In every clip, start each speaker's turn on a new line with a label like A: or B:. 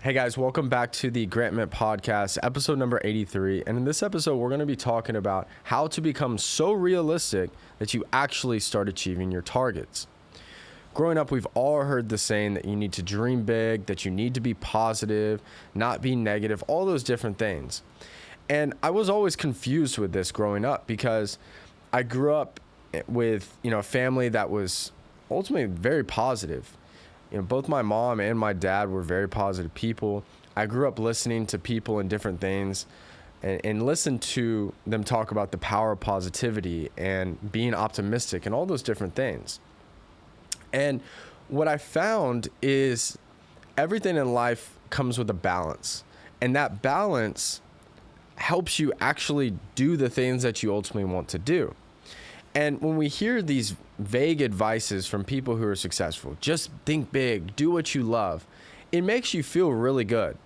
A: Hey guys, welcome back to the Mitt podcast, episode number 83. And in this episode, we're going to be talking about how to become so realistic that you actually start achieving your targets. Growing up, we've all heard the saying that you need to dream big, that you need to be positive, not be negative, all those different things. And I was always confused with this growing up because I grew up with, a family that was ultimately very positive. Both my mom and my dad were very positive people. I grew up listening to people and different things and listened to them talk about the power of positivity and being optimistic and all those different things. And what I found is everything in life comes with a balance. And that balance helps you actually do the things that you ultimately want to do. And when we hear these vague advices from people who are successful, just think big, do what you love, it makes you feel really good.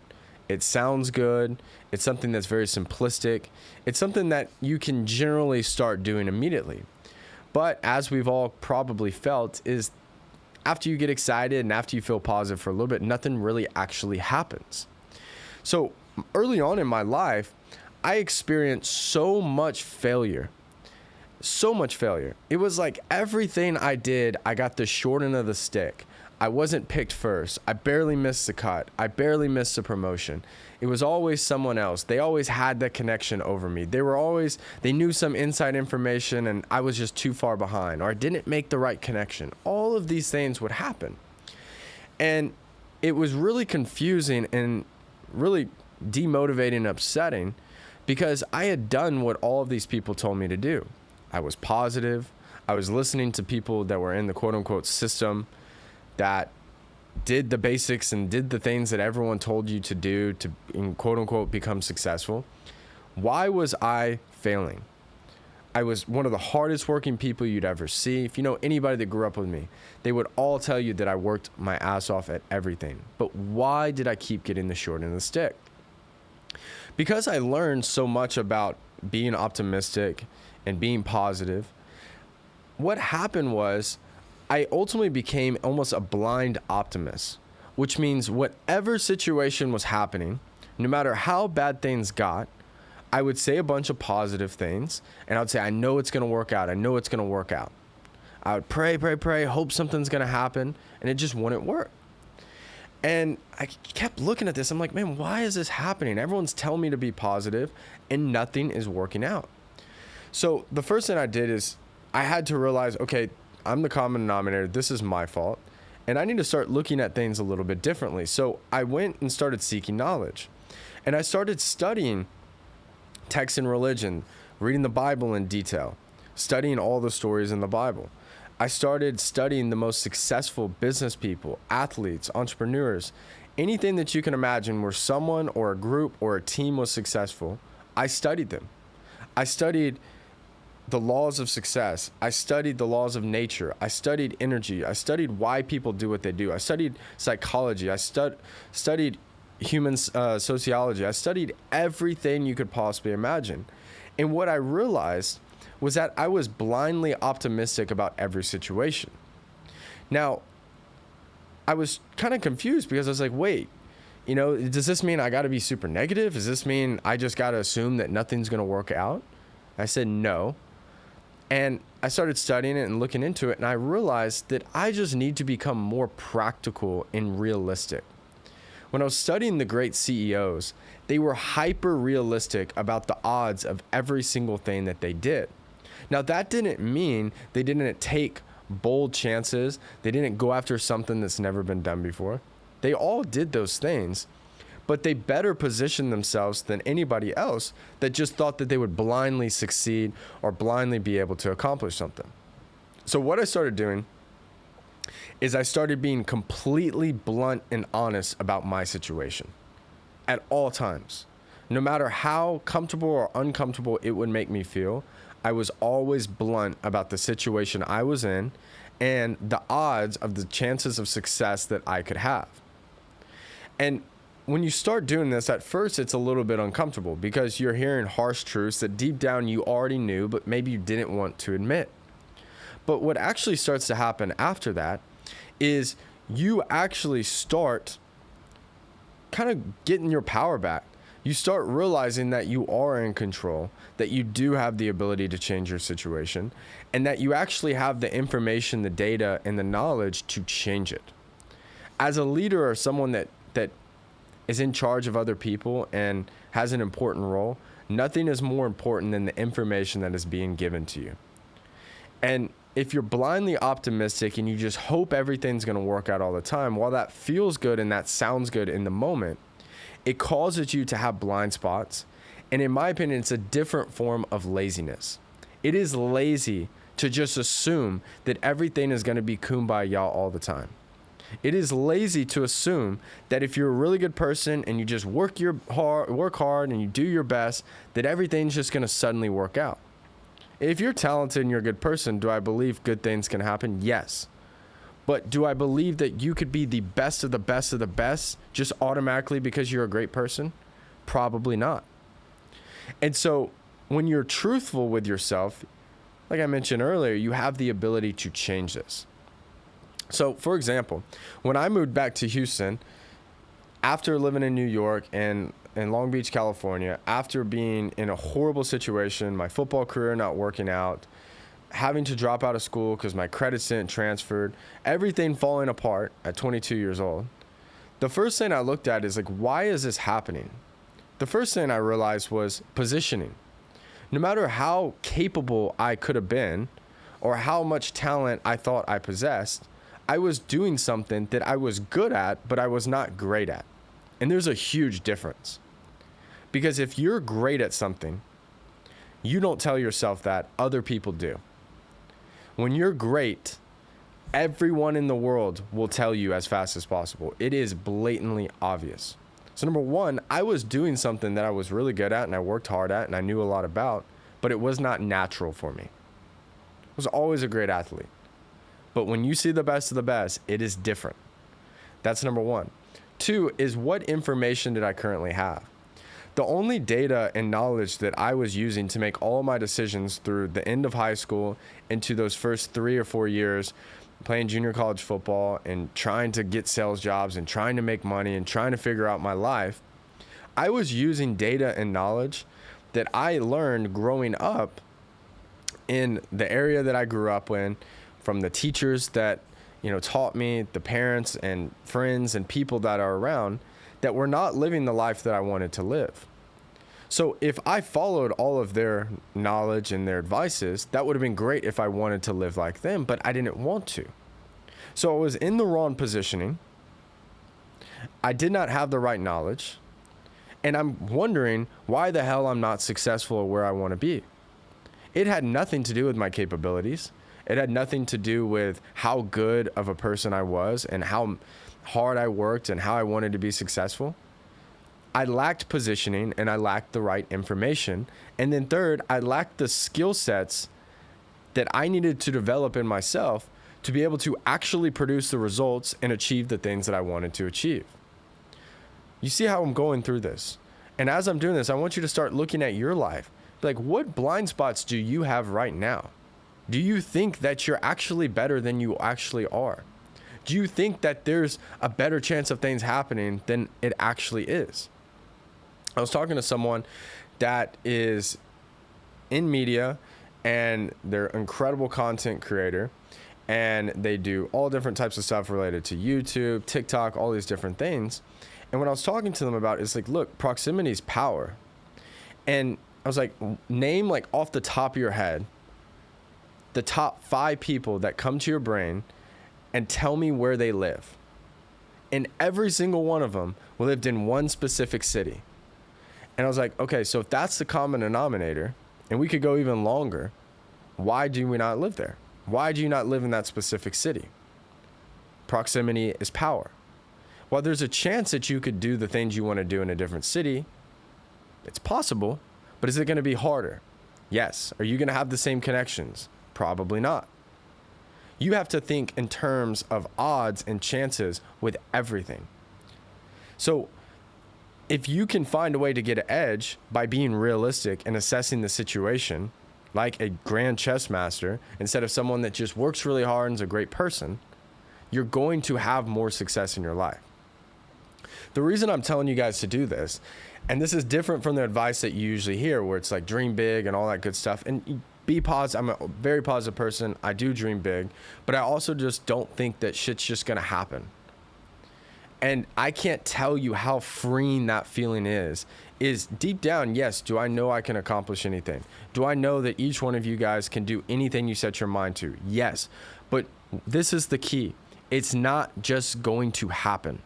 A: It sounds good. It's something that's very simplistic. It's something that you can generally start doing immediately. But as we've all probably felt, is after you get excited and after you feel positive for a little bit, nothing really actually happens. So early on in my life, I experienced so much failure. It was like everything I did, I got the short end of the stick. I wasn't picked first. I barely missed the cut. I barely missed the promotion. It was always someone else. They always had that connection over me. They knew some inside information and I was just too far behind, or I didn't make the right connection. All of these things would happen. And it was really confusing and really demotivating and upsetting because I had done what all of these people told me to do. I was positive. I was listening to people that were in the quote unquote system that did the basics and did the things that everyone told you to do to quote unquote become successful. Why was I failing? I was one of the hardest working people you'd ever see. If you know anybody that grew up with me, they would all tell you that I worked my ass off at everything. But why did I keep getting the short end of the stick? Because I learned so much about being optimistic and being positive. What happened was I ultimately became almost a blind optimist, which means whatever situation was happening, no matter how bad things got, I would say a bunch of positive things and I would say, I know it's going to work out. I know it's going to work out. I would pray, hope something's going to happen, and it just wouldn't work. And I kept looking at this. I'm like, man, why is this happening? Everyone's telling me to be positive and nothing is working out. So the first thing I did is I had to realize, okay, I'm the common denominator. This is my fault. And I need to start looking at things a little bit differently. So I went and started seeking knowledge. And I started studying text and religion, reading the Bible in detail, studying all the stories in the Bible. I started studying the most successful business people, athletes, entrepreneurs, anything that you can imagine where someone or a group or a team was successful. I studied them. I studied the laws of success. I studied the laws of nature. I studied energy. I studied why people do what they do. I studied psychology. I studied human sociology. I studied everything you could possibly imagine. And what I realized was that I was blindly optimistic about every situation. Now, I was kind of confused because I was like, wait, does this mean I got to be super negative? Does this mean I just got to assume that nothing's going to work out? I said, no. And I started studying it and looking into it, and I realized that I just need to become more practical and realistic. When I was studying the great CEOs, they were hyper realistic about the odds of every single thing that they did. Now, that didn't mean they didn't take bold chances. They didn't go after something that's never been done before. They all did those things, but they better positioned themselves than anybody else that just thought that they would blindly succeed or blindly be able to accomplish something. So what I started doing is I started being completely blunt and honest about my situation at all times. No matter how comfortable or uncomfortable it would make me feel, I was always blunt about the situation I was in and the odds of the chances of success that I could have. And when you start doing this, at first it's a little bit uncomfortable because you're hearing harsh truths that deep down you already knew, but maybe you didn't want to admit. But what actually starts to happen after that is you actually start kind of getting your power back. You start realizing that you are in control, that you do have the ability to change your situation, and that you actually have the information, the data, and the knowledge to change it. As a leader or someone that is in charge of other people and has an important role, nothing is more important than the information that is being given to you. And if you're blindly optimistic and you just hope everything's going to work out all the time, while that feels good and that sounds good in the moment, it causes you to have blind spots. And in my opinion, it's a different form of laziness. It is lazy to just assume that everything is going to be kumbaya all the time. It is lazy to assume that if you're a really good person and you just work hard and you do your best, that everything's just going to suddenly work out. If you're talented and you're a good person, do I believe good things can happen? Yes. But do I believe that you could be the best of the best of the best just automatically because you're a great person? Probably not. And so when you're truthful with yourself, like I mentioned earlier, you have the ability to change this. So, for example, when I moved back to Houston, after living in New York and in Long Beach, California, after being in a horrible situation, my football career not working out, having to drop out of school because my credits didn't transferred, everything falling apart at 22 years old, the first thing I looked at is like, why is this happening? The first thing I realized was positioning. No matter how capable I could have been or how much talent I thought I possessed, I was doing something that I was good at, but I was not great at. And there's a huge difference. Because if you're great at something, you don't tell yourself that, other people do. When you're great, everyone in the world will tell you as fast as possible. It is blatantly obvious. So number one, I was doing something that I was really good at and I worked hard at and I knew a lot about, but it was not natural for me. I was always a great athlete. But when you see the best of the best, it is different. That's number one. Two is, what information did I currently have? The only data and knowledge that I was using to make all of my decisions through the end of high school into those first 3 or 4 years playing junior college football and trying to get sales jobs and trying to make money and trying to figure out my life, I was using data and knowledge that I learned growing up in the area that I grew up in, from the teachers that, taught me, the parents and friends and people that are around that were not living the life that I wanted to live. So if I followed all of their knowledge and their advices, that would have been great if I wanted to live like them, but I didn't want to. So I was in the wrong positioning. I did not have the right knowledge. And I'm wondering why the hell I'm not successful or where I want to be. It had nothing to do with my capabilities. It had nothing to do with how good of a person I was and how hard I worked and how I wanted to be successful. I lacked positioning and I lacked the right information. And then third, I lacked the skill sets that I needed to develop in myself to be able to actually produce the results and achieve the things that I wanted to achieve. You see how I'm going through this? And as I'm doing this, I want you to start looking at your life. Like, what blind spots do you have right now? Do you think that you're actually better than you actually are? Do you think that there's a better chance of things happening than it actually is? I was talking to someone that is in media and they're an incredible content creator and they do all different types of stuff related to YouTube, TikTok, all these different things. And what I was talking to them about is like, look, proximity is power. And I was like, name like off the top of your head the top 5 people that come to your brain and tell me where they live. And every single one of them lived in one specific city. And I was like, okay, so if that's the common denominator, and we could go even longer, why do we not live there? Why do you not live in that specific city? Proximity is power. While there's a chance that you could do the things you want to do in a different city, it's possible, but is it going to be harder? Yes. Are you going to have the same connections? Probably not. You have to think in terms of odds and chances with everything. So if you can find a way to get an edge by being realistic and assessing the situation like a grand chess master instead of someone that just works really hard and is a great person, you're going to have more success in your life. The reason I'm telling you guys to do this, and this is different from the advice that you usually hear where it's like dream big and all that good stuff. And be positive. I'm a very positive person. I do dream big, but I also just don't think that shit's just going to happen. And I can't tell you how freeing that feeling is deep down. Yes. Do I know I can accomplish anything? Do I know that each one of you guys can do anything you set your mind to? Yes. But this is the key. It's not just going to happen.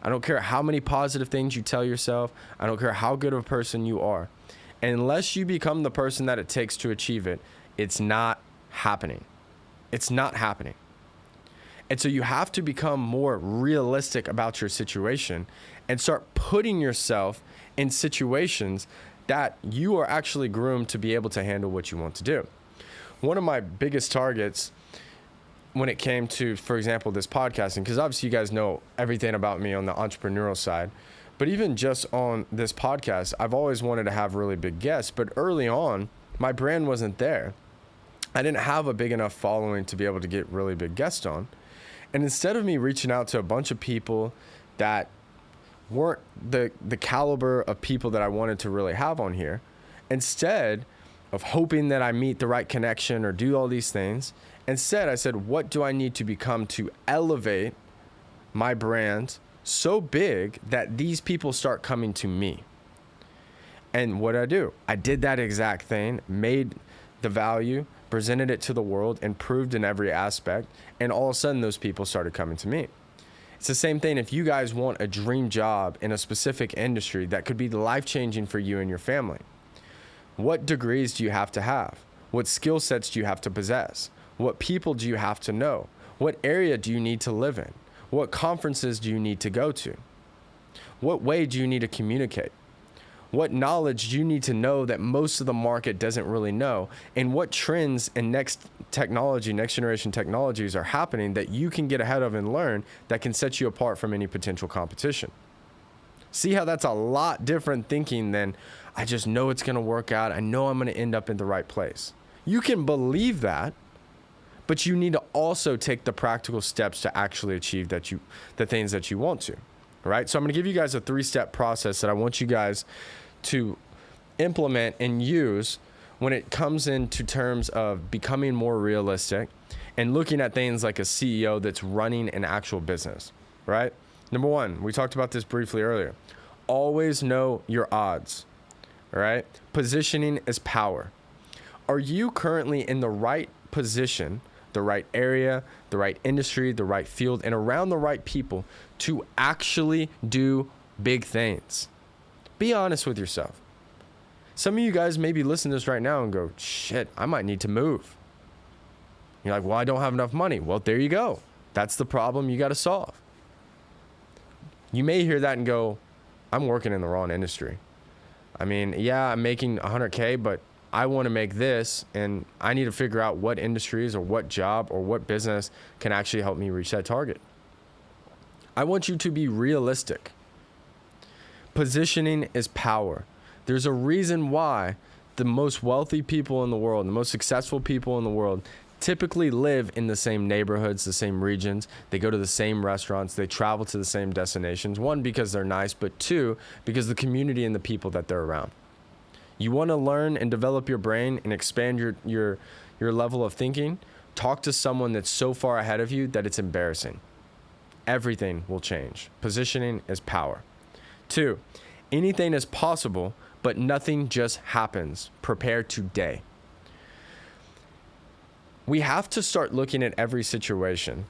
A: I don't care how many positive things you tell yourself. I don't care how good of a person you are. Unless you become the person that it takes to achieve it, it's not happening. It's not happening. And so you have to become more realistic about your situation and start putting yourself in situations that you are actually groomed to be able to handle what you want to do. One of my biggest targets when it came to, for example, this podcasting, because obviously you guys know everything about me on the entrepreneurial side, but even just on this podcast, I've always wanted to have really big guests, but early on, my brand wasn't there. I didn't have a big enough following to be able to get really big guests on. And instead of me reaching out to a bunch of people that weren't the caliber of people that I wanted to really have on here, instead of hoping that I meet the right connection or do all these things, instead I said, what do I need to become to elevate my brand so big that these people start coming to me? And what did I do? I did that exact thing, made the value, presented it to the world, improved in every aspect, and all of a sudden those people started coming to me. It's the same thing if you guys want a dream job in a specific industry that could be life-changing for you and your family. What degrees do you have to have? What skill sets do you have to possess? What people do you have to know? What area do you need to live in? What conferences do you need to go to? What way do you need to communicate? What knowledge do you need to know that most of the market doesn't really know? And what trends and next generation technologies are happening that you can get ahead of and learn that can set you apart from any potential competition? See how that's a lot different thinking than, I just know it's going to work out. I know I'm going to end up in the right place. You can believe that, but you need to also take the practical steps to actually achieve the things that you want to. All right. So I'm going to give you guys a 3-step process that I want you guys to implement and use when it comes into terms of becoming more realistic and looking at things like a CEO that's running an actual business, right? Number 1, we talked about this briefly earlier. Always know your odds, all right? Positioning is power. Are you currently in the right position, the right area, the right industry, the right field, and around the right people to actually do big things? Be honest with yourself. Some of you guys may be listening to this right now and go, shit, I might need to move. You're like, well, I don't have enough money. Well, there you go. That's the problem you got to solve. You may hear that and go, I'm working in the wrong industry. I mean, yeah, I'm making 100K, but I want to make this, and I need to figure out what industries or what job or what business can actually help me reach that target. I want you to be realistic. Positioning is power. There's a reason why the most wealthy people in the world, the most successful people in the world, typically live in the same neighborhoods, the same regions. They go to the same restaurants. They travel to the same destinations. 1, because they're nice, but 2, because the community and the people that they're around. You want to learn and develop your brain and expand your level of thinking? Talk to someone that's so far ahead of you that it's embarrassing. Everything will change. Positioning is power. 2, anything is possible, but nothing just happens. Prepare today. We have to start looking at every situation,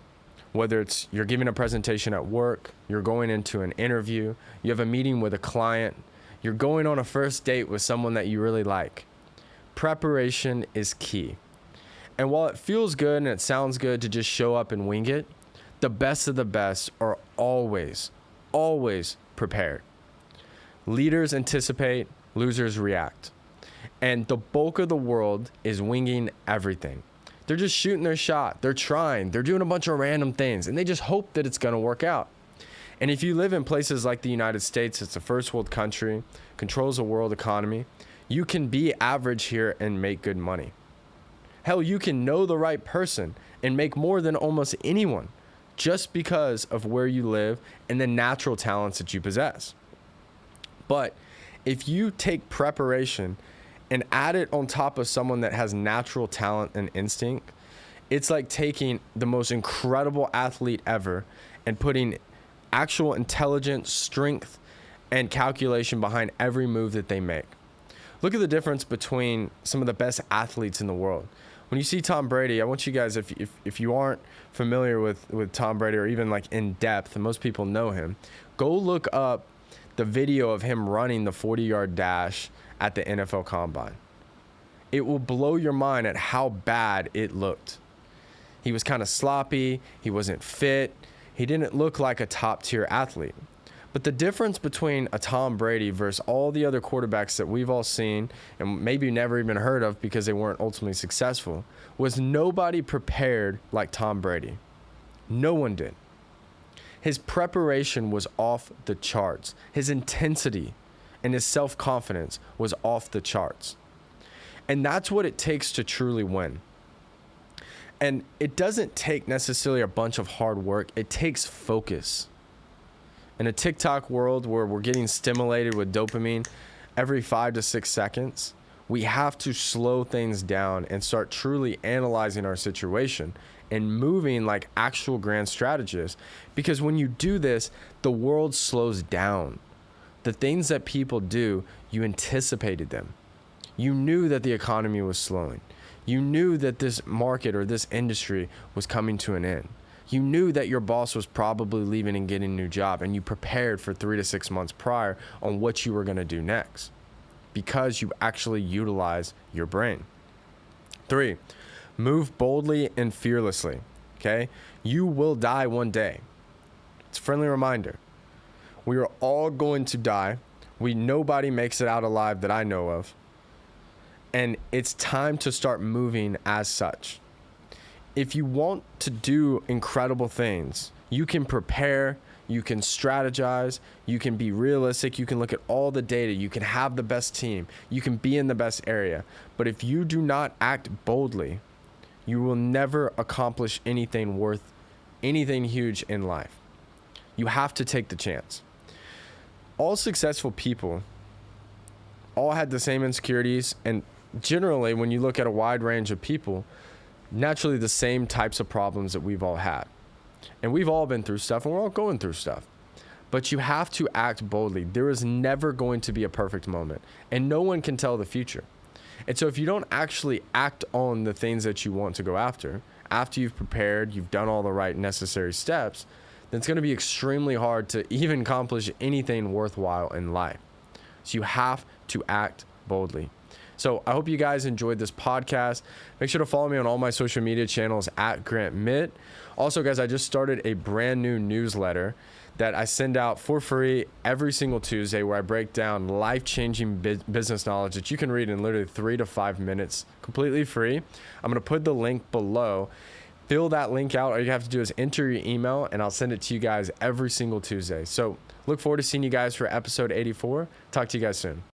A: whether it's you're giving a presentation at work, you're going into an interview, you have a meeting with a client, you're going on a first date with someone that you really like. Preparation is key. And while it feels good and it sounds good to just show up and wing it, the best of the best are always prepared. Leaders anticipate, losers react. And the bulk of the world is winging everything. They're just shooting their shot. They're trying. They're doing a bunch of random things, and they just hope that it's going to work out. And if you live in places like the United States, it's a first world country, controls the world economy, you can be average here and make good money. Hell, you can know the right person and make more than almost anyone just because of where you live and the natural talents that you possess. But if you take preparation and add it on top of someone that has natural talent and instinct, it's like taking the most incredible athlete ever and putting actual intelligence, strength, and calculation behind every move that they make. Look at the difference between some of the best athletes in the world. When you see Tom Brady, I want you guys, if you aren't familiar with Tom Brady or even like in depth, and most people know him, go look up the video of him running the 40-yard dash at the NFL Combine. It will blow your mind at how bad it looked. He was kind of sloppy. He wasn't fit. He didn't look like a top-tier athlete. But the difference between a Tom Brady versus all the other quarterbacks that we've all seen and maybe never even heard of because they weren't ultimately successful was nobody prepared like Tom Brady. No one did. His preparation was off the charts. His intensity and his self-confidence was off the charts. And that's what it takes to truly win. And it doesn't take necessarily a bunch of hard work. It takes focus. In a TikTok world where we're getting stimulated with dopamine every 5 to 6 seconds, we have to slow things down and start truly analyzing our situation and moving like actual grand strategists. Because when you do this, the world slows down. The things that people do, you anticipated them. You knew that the economy was slowing. You knew that this market or this industry was coming to an end. You knew that your boss was probably leaving and getting a new job, and you prepared for 3 to 6 months prior on what you were going to do next because you actually utilize your brain. 3, move boldly and fearlessly. Okay? You will die one day. It's a friendly reminder. We are all going to die. Nobody makes it out alive that I know of. And it's time to start moving as such. If you want to do incredible things, you can prepare, you can strategize, you can be realistic, you can look at all the data, you can have the best team, you can be in the best area. But if you do not act boldly, you will never accomplish anything huge in life. You have to take the chance. All successful people all had the same insecurities, and generally, when you look at a wide range of people, naturally the same types of problems that we've all had. And we've all been through stuff, and we're all going through stuff. But you have to act boldly. There is never going to be a perfect moment, and no one can tell the future. And so if you don't actually act on the things that you want to go after you've prepared, you've done all the right necessary steps, then it's going to be extremely hard to even accomplish anything worthwhile in life. So you have to act boldly. So I hope you guys enjoyed this podcast. Make sure to follow me on all my social media channels at Grant Mitt. Also, guys, I just started a brand new newsletter that I send out for free every single Tuesday, where I break down life-changing business knowledge that you can read in literally 3 to 5 minutes, completely free. I'm going to put the link below. Fill that link out. All you have to do is enter your email, and I'll send it to you guys every single Tuesday. So look forward to seeing you guys for episode 84. Talk to you guys soon.